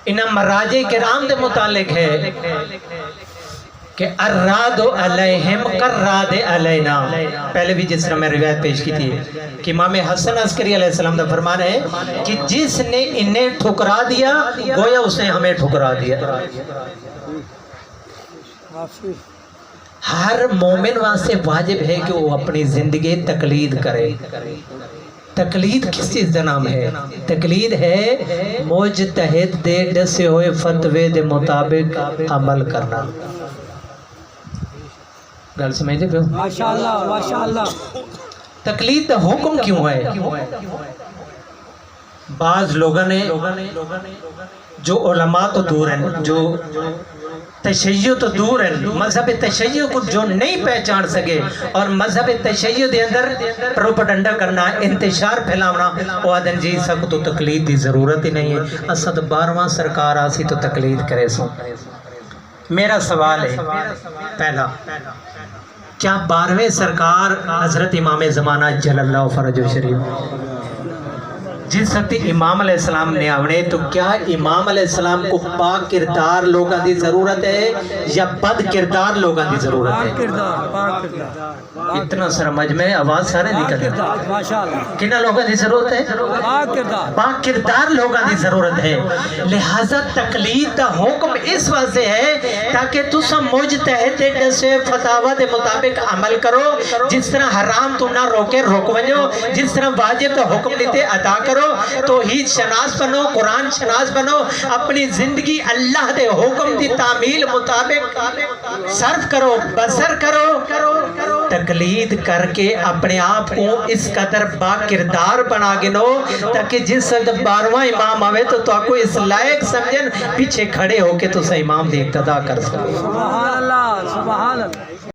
انہاں مراجع کرام دے متعلق ہے کہ الراد علیہم کرراد علینا. پہلے بھی جس طرح میں روایت پیش کی تھی کہ امام حسن عسکری علیہ السلام کا فرمان ہے کہ جس نے انہیں ٹھکرا دیا گویا اس نے ہمیں ٹھکرا دیا. ہر مومن واسطے واجب ہے کہ وہ اپنی زندگی تقلید کرے. تقلید کس چیز کا نام ہے؟ تقلید ہے مجتہد دے ڈسے ہوئے فتوے دے مطابق عمل کرنا. گل سمجھتے پہ ہو؟ ماشاءاللہ ماشاءاللہ. تقلید دا حکم کیوں ہے؟ بعض لوگوں نے جو علماء تو دور ہیں، جو تشیع تو دور ہیں، مذہب تشیع کو جو نہیں پہچان سکے اور مذہب تشیع دے اندر پروپیگنڈا کرنا، انتشار پھیلاونا، وہ آدھن جی سب تو تقلید دی ضرورت ہی نہیں ہے، اساں تو 12واں سرکار آسی تو تقلید کرے سو. میرا سوال ہے پہلا، کیا 12ویں سرکار حضرت امام زمانہ جل اللہ فرجہ شریف جس وقت امام علیہ السلام نے آونے تو کیا امام علیہ السلام کو پاک کردار لوگاں دی ضرورت ہے یا بد کردار لوگاں دی ضرورت ہے؟ اتنا سارا مجمع آواز سارے نکل ہے. کنہ لوگاں دی ضرورت ہے؟ پاک کردار لوگاں دی ضرورت ہے. لہذا تقلید دا حکم اس واسطے ہے تاکہ تسا مجتہد دے ڈسے فتاوی دے مطابق عمل کرو. جس طرح حرام تو نہ روکے روک ونجو، جس طرح واجب دا حکم دیتے ادا کرو. توحید شناس بنو، قرآن شناس بنو، اپنی زندگی اللہ دے حکم دی تعمیل مطابق صرف کرو، بسر کرو. تقلید کر کے اپنے آپ کو اس قدر با کردار بنا گنو تاکہ جس وقت 12واں امام آوے تو آپ کو اس لائق سمجھن پیچھے کھڑے ہو کے تو امام دی اقتدا کر سکو. سبحان اللہ سبحان اللہ.